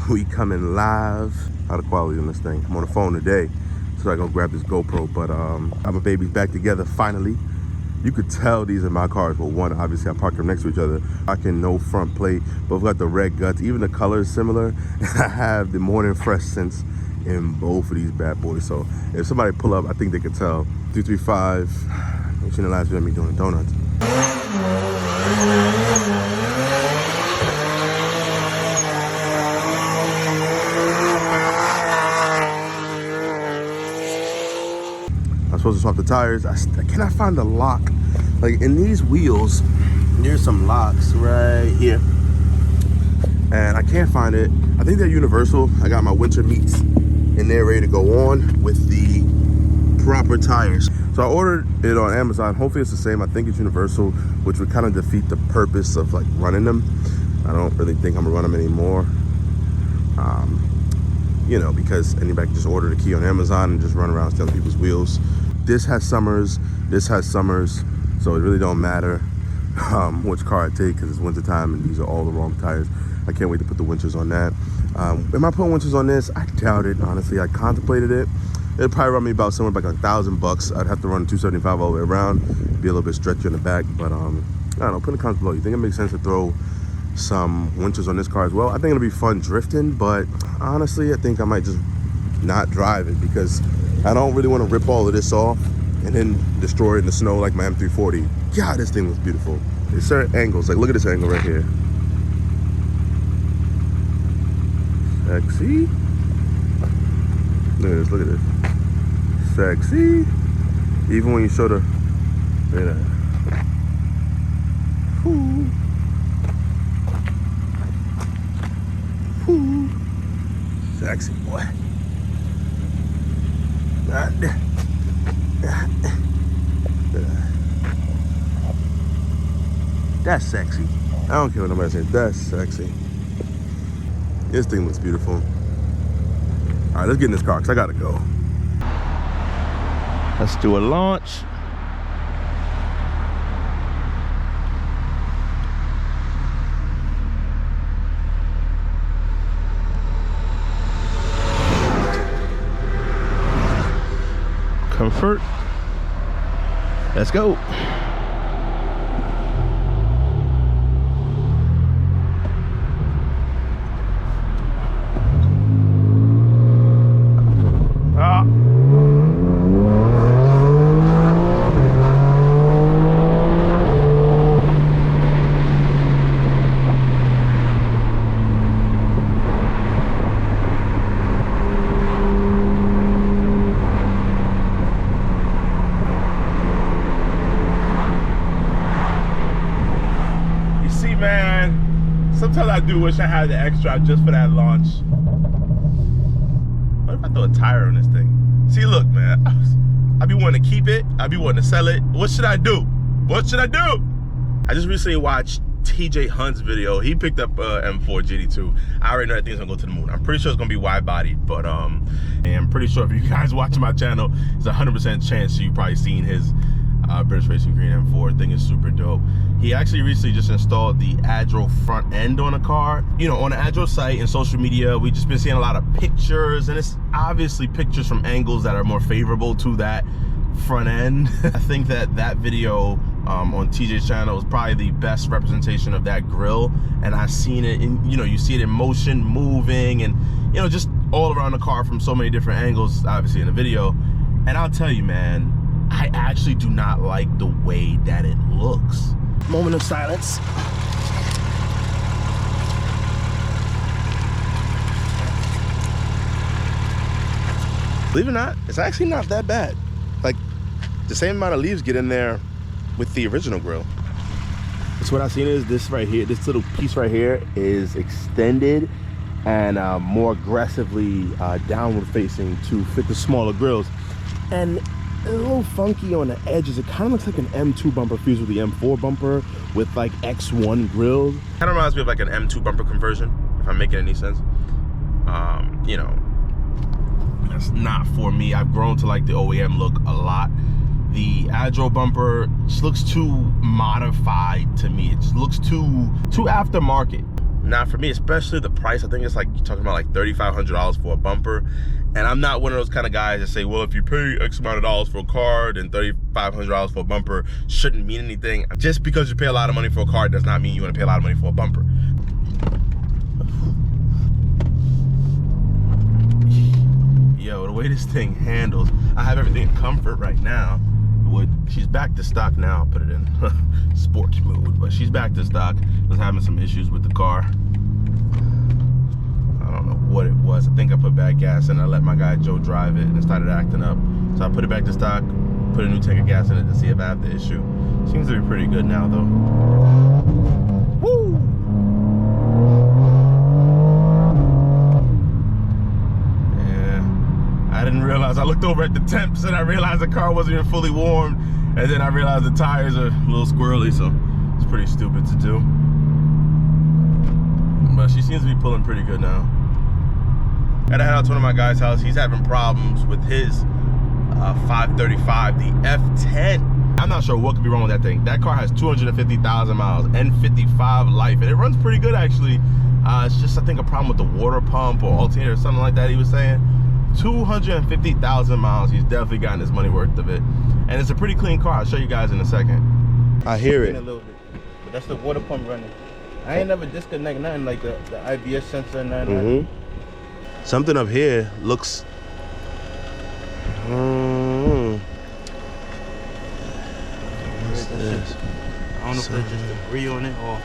We coming live. How the quality on this thing? I'm on the phone today, so I go grab this GoPro. But my baby's back together finally. You could tell these are my cars. Well, one, obviously I parked them next to each other. Rocking no front plate, both got the red guts. Even the color is similar. I have the morning fresh scents in both of these bad boys. So if somebody pull up, I think they could tell. 235. You seen the last video of me doing donuts. I'm supposed to swap the tires. I cannot find the lock. Like in these wheels, there's some locks right here. And I can't find it. I think they're universal. I got my winter meats in there ready to go on with the proper tires. So I ordered it on Amazon. Hopefully it's the same. I think it's universal, which would kind of defeat the purpose of like running them. I don't really think I'm gonna run them anymore. You know, because anybody can just order the key on Amazon and just run around stealing people's wheels. This has summers, this has summers, so it really don't matter which car I take because it's winter time and these are all the wrong tires. I can't wait to put the winches on that. Am I putting winches on this? I doubt it, honestly. I contemplated it. It'd probably run me about somewhere like $1,000. I'd have to run 275 all the way around. It'd be a little bit stretchy on the back, but I don't know, put in the comments below. You think it makes sense to throw some winches on this car as well? I think it'll be fun drifting, but honestly, I think I might just not drive it because I don't really want to rip all of this off and then destroy it in the snow like my M340. God, this thing was beautiful. There's certain angles, like look at this angle right here. Sexy. Look at this, look at this. Sexy. Even when you show the, look at that. Ooh. Ooh. Sexy boy. That's sexy. I don't care what nobody says. That's sexy. This thing looks beautiful. All right, let's get in this car because I gotta go. Let's do a launch. Comfort. Let's go. Man, sometimes I do wish I had the extra just for that launch. What if I throw a tire on this thing? See, look, man, I be wanting to keep it. I be wanting to sell it. What should I do? What should I do? I just recently watched TJ Hunt's video. He picked up M4 G82. I already know that thing's gonna go to the moon. I'm pretty sure it's gonna be wide bodied, but and I'm pretty sure if you guys watching my channel, there's a 100% chance you've probably seen his British Racing Green M4. Thing is super dope. He actually recently just installed the Agile front end on a car. You know, on the Agile site and social media, we just been seeing a lot of pictures, and it's obviously pictures from angles that are more favorable to that front end. I think that video on TJ's channel is probably the best representation of that grill, and I've seen it in, you know, you see it in motion, moving, and you know, just all around the car from so many different angles, obviously in the video. And I'll tell you, man, I actually do not like the way that it looks. Moment of silence. Believe it or not, it's actually not that bad. Like, the same amount of leaves get in there with the original grill. So what I've seen is this right here, this little piece right here is extended and more aggressively downward facing to fit the smaller grills. And a little funky on the edges. It kind of looks like an M2 bumper fused with the M4 bumper with like X1 grills. Kind of reminds me of like an M2 bumper conversion, if I'm making any sense. You know, that's not for me. I've grown to like the OEM look a lot. The Agile bumper just looks too modified to me. It just looks too aftermarket. not for me, especially the price. I think it's like, you're talking about like $3,500 for a bumper. And I'm not one of those kind of guys that say, well, if you pay X amount of dollars for a car, then $3,500 for a bumper shouldn't mean anything. Just because you pay a lot of money for a car does not mean you want to pay a lot of money for a bumper. Yo, the way this thing handles, I have everything in comfort right now. She's back to stock now. I'll put it in sports mode, but she's back to stock. Was having some issues with the car. I don't know what it was. I think I put bad gas in. I let my guy Joe drive it and it started acting up. So I put it back to stock, put a new tank of gas in it to see if I have the issue. Seems to be pretty good now though. Woo! I didn't realize, I looked over at the temps and I realized the car wasn't even fully warmed, and then I realized the tires are a little squirrely, so it's pretty stupid to do. But she seems to be pulling pretty good now. Gotta head out to one of my guys' house. He's having problems with his 535, the F10. I'm not sure what could be wrong with that thing. That car has 250,000 miles, N55 life, and it runs pretty good actually. It's just, I think, a problem with the water pump or alternator or something like that he was saying. 250,000 miles. He's definitely gotten his money worth of it, and it's a pretty clean car. I'll show you guys in a second. I hear it. A little bit, but that's the water pump running. I ain't never disconnect nothing like the IBS sensor and nothing. Something up here looks. What's this? I don't know if there's just debris on it or.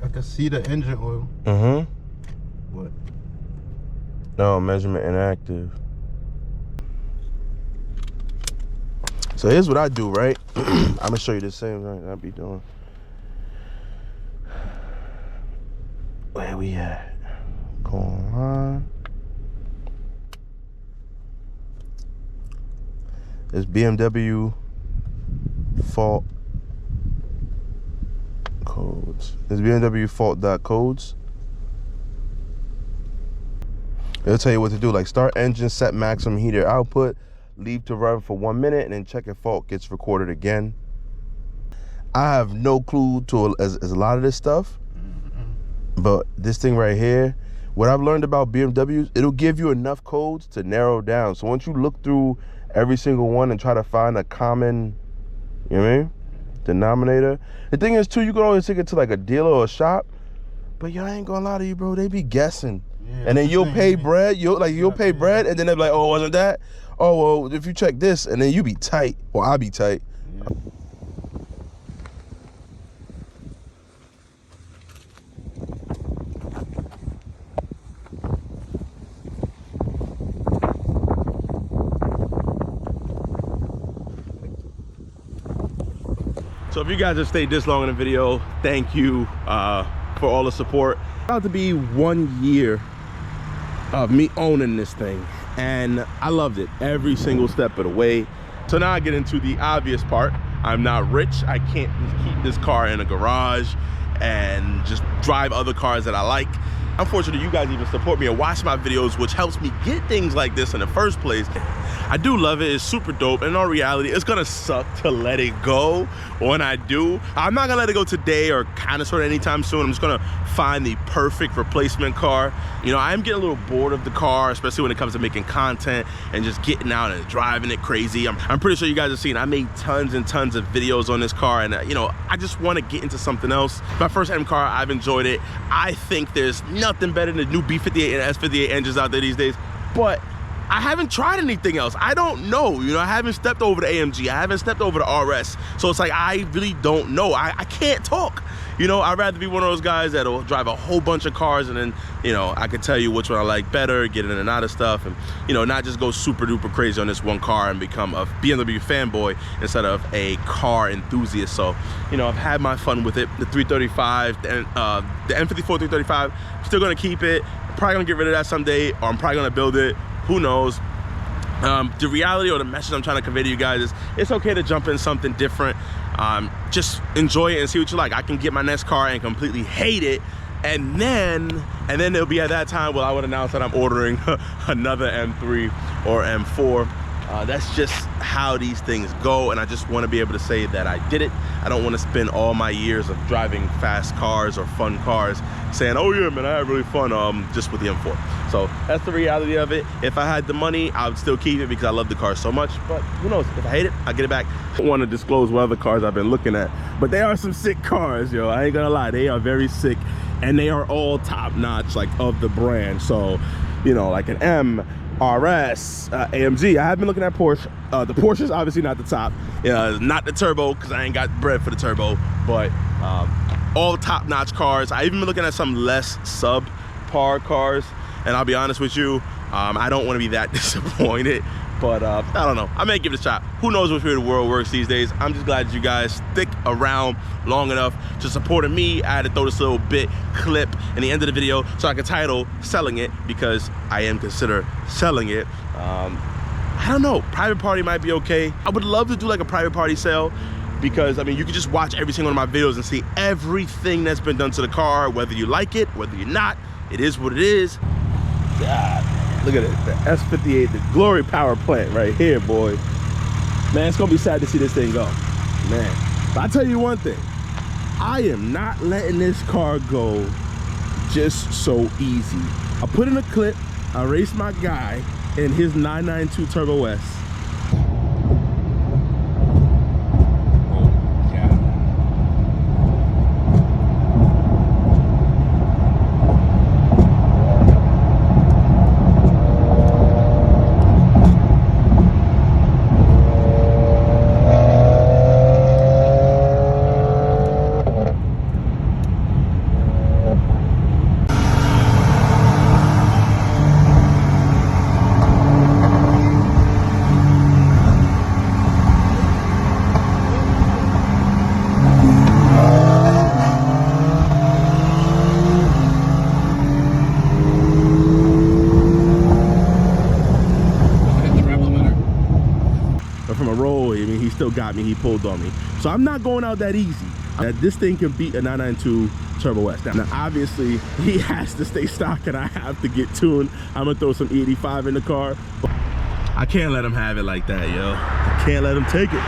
I can see the engine oil. What? No, measurement inactive. So here's what I do, right? I'm gonna show you the same thing I be doing. Where we at? Go online. It's BMW fault codes. It's BMW fault.codes. It'll tell you what to do, like start engine, set maximum heater output, leave to run for 1 minute, and then check if fault gets recorded again. I have no clue to as a lot of this stuff, but this thing right here, what I've learned about BMWs, it'll give you enough codes to narrow down. So once you look through every single one and try to find a common, you know what I mean, denominator. The thing is too, you can always take it to like a dealer or a shop, but yo, I ain't gonna lie to you, bro, they be guessing. Yeah, and then you'll pay bread, you'll pay bread, and then they'll be like, oh, wasn't that? Oh, well, if you check this, and then you be tight, or I'll be tight. Yeah. So if you guys have stayed this long in the video, thank you for all the support. It's about to be 1 year of me owning this thing, and I loved it every single step of the way. So now I get into the obvious part. I'm not rich. I can't keep this car in a garage and just drive other cars that I like. I'm fortunate you guys even support me and watch my videos, which helps me get things like this in the first place. I do love it. It's super dope. And in all reality, it's gonna suck to let it go when I do. I'm not gonna let it go today or kind of sort of anytime soon. I'm just gonna find the perfect replacement car. You know, I'm getting a little bored of the car, especially when it comes to making content and just getting out and driving it crazy. I'm pretty sure you guys have seen, I made tons and tons of videos on this car, and you know, I just want to get into something else. My first M car, I've enjoyed it. I think there's nothing better than the new B58 and S58 engines out there these days, but I haven't tried anything else. I don't know, you know, I haven't stepped over the AMG. I haven't stepped over the RS. So it's like, I really don't know. I can't talk. You know, I'd rather be one of those guys that'll drive a whole bunch of cars and then, you know, I can tell you which one I like better, get in and out of stuff, and, you know, not just go super duper crazy on this one car and become a BMW fanboy instead of a car enthusiast. So, you know, I've had my fun with it. The 335, and the M54 335, still gonna keep it. Probably gonna get rid of that someday, or I'm probably gonna build it. Who knows? The reality or the message I'm trying to convey to you guys is it's okay to jump in something different. Just enjoy it and see what you like. I can get my next car and completely hate it, and then it'll be at that time where I would announce that I'm ordering another M3 or M4. That's just how these things go, and I just want to be able to say that I did it. I don't want to spend all my years of driving fast cars or fun cars saying, oh yeah man, I had really fun just with the M4. So that's the reality of it. If I had the money, I would still keep it because I love the car so much, but who knows, if I hate it, I'll get it back. I don't want to disclose what other cars I've been looking at, but they are some sick cars, yo. I ain't gonna lie, they are very sick, and they are all top notch, like of the brand. So, you know, like an M, RS, AMG. I have been looking at Porsche. The Porsche is obviously not the top, not the turbo, because I ain't got bread for the turbo, but all top-notch cars. I even been looking at some less sub-par cars, and I'll be honest with you, I don't want to be that disappointed, but I don't know, I may give it a shot. Who knows which way the world works these days. I'm just glad you guys stick around long enough to support me. I had to throw this little bit clip in the end of the video so I can title selling it, because I am considered selling it. I don't know, private party might be okay. I would love to do like a private party sale, because I mean, you can just watch every single one of my videos and see everything that's been done to the car, whether you like it, whether you're not. It is what it is. God, look at it, the S58, the glory power plant right here, boy. Man, it's gonna be sad to see this thing go, man. But I tell you one thing, I am not letting this car go just so easy. I put in a clip, I raced my guy in his 992 Turbo S. Got me, he pulled on me, so I'm not going out that easy. That this thing can beat a 992 Turbo S. Now obviously he has to stay stock and I have to get tuned. I'm gonna throw some E85 in the car, but I can't let him have it like that, yo. I can't let him take it.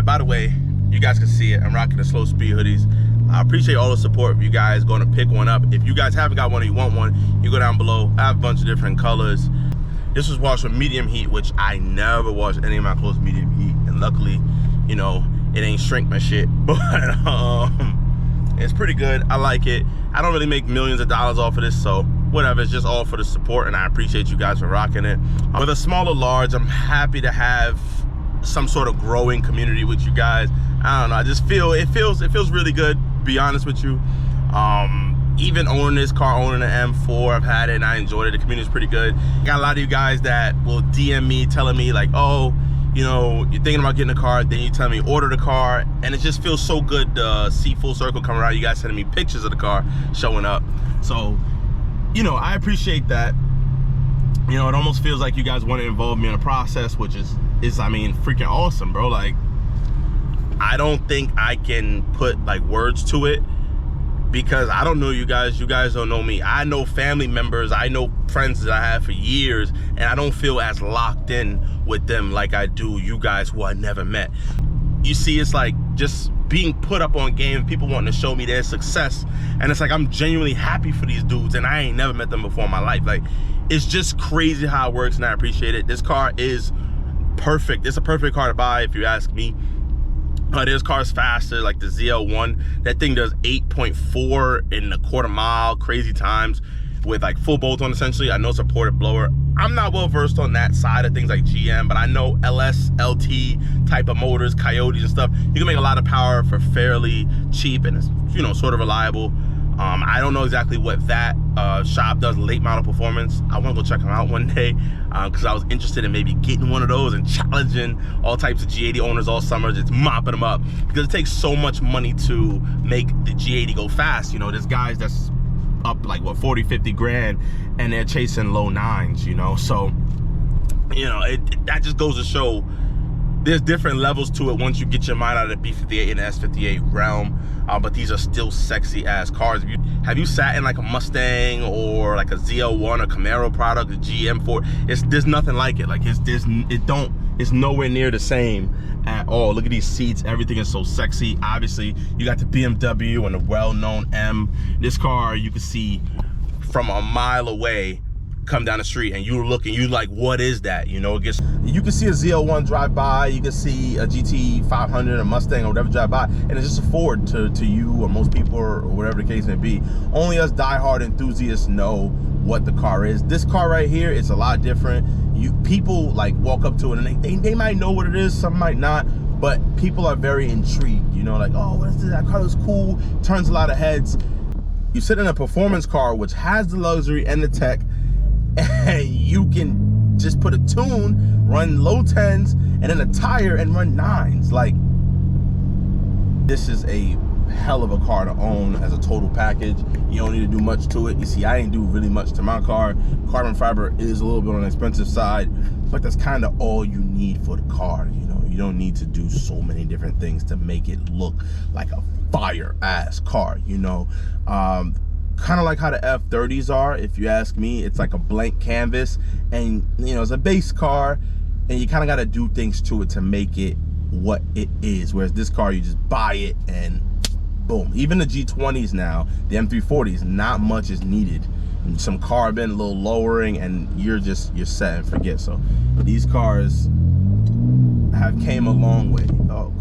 By the way, you guys can see it, I'm rocking the slow speed hoodies. I appreciate all the support. If you guys going to pick one up, if you guys haven't got one or you want one, you go down below. I have a bunch of different colors. This was washed with medium heat, which I never wash any of my clothes medium heat, and luckily, you know, it ain't shrink my shit, but it's pretty good. I like it. I don't really make millions of dollars off of this, so whatever, it's just all for the support, and I appreciate you guys for rocking it. With a smaller large, I'm happy to have some sort of growing community with you guys. I don't know, I just feel it feels really good, to be honest with you. Even owning this car, owning an M4, I've had it and I enjoyed it. The community is pretty good. Got a lot of you guys that will DM me telling me like, oh, you know, you're thinking about getting a car, then you tell me order the car, and it just feels so good to see full circle come around. You guys sending me pictures of the car showing up, so you know, I appreciate that. You know, it almost feels like you guys want to involve me in a process, which is I mean, freaking awesome, bro. Like, I don't think I can put like words to it, because I don't know you guys don't know me. I know family members, I know friends that I have for years, and I don't feel as locked in with them like I do you guys who I never met. You see, it's like just being put up on game, people wanting to show me their success, and it's like I'm genuinely happy for these dudes, and I ain't never met them before in my life. Like, it's just crazy how it works, and I appreciate it. This car is perfect. It's a perfect car to buy if you ask me. This car's faster, like the ZL1. That thing does 8.4 in a quarter mile, crazy times, with like full bolt on essentially. I know supported blower. I'm not well versed on that side of things like GM, but I know LS, LT type of motors, Coyotes and stuff. You can make a lot of power for fairly cheap, and it's, you know, sort of reliable. I don't know exactly what that shop does, late model performance. I want to go check them out one day because I was interested in maybe getting one of those and challenging all types of G80 owners all summer, just mopping them up, because it takes so much money to make the G80 go fast. You know, there's guys that's up like what, 40, 50 grand, and they're chasing low nines, you know. So, you know, that just goes to show there's different levels to it once you get your mind out of the B58 and the S58 realm. But these are still sexy ass cars. Have you sat in like a Mustang or like a ZL1 or Camaro product, a GM4? There's nothing like it. Like it's nowhere near the same at all. Look at these seats, everything is so sexy. Obviously, you got the BMW and the well-known M. This car you can see from a mile away, come down the street, and you look and you like, what is that? You know, you can see a ZL1 drive by, you can see a GT 500, a Mustang or whatever drive by, and it's just a Ford to you or most people or whatever the case may be. Only us diehard enthusiasts know what the car is. This car right here, it's a lot different. People like walk up to it and they might know what it is, some might not, but people are very intrigued, you know, like, oh, what is this? That car is cool, turns a lot of heads. You sit in a performance car which has the luxury and the tech, and you can just put a tune, run low 10s, and then a tire and run 9s. Like, this is a hell of a car to own as a total package. You don't need to do much to it. You see, I ain't do really much to my car. Carbon fiber is a little bit on the expensive side, but that's kind of all you need for the car. You know, you don't need to do so many different things to make it look like a fire ass car, you know. Kind of like how the F30s are, if you ask me. It's like a blank canvas, and you know, it's a base car, and you kind of got to do things to it to make it what it is. Whereas this car, you just buy it and boom. Even the G20s now, the M340s, not much is needed. Some carbon, a little lowering, and you're set and forget. So these cars have came a long way. Oh,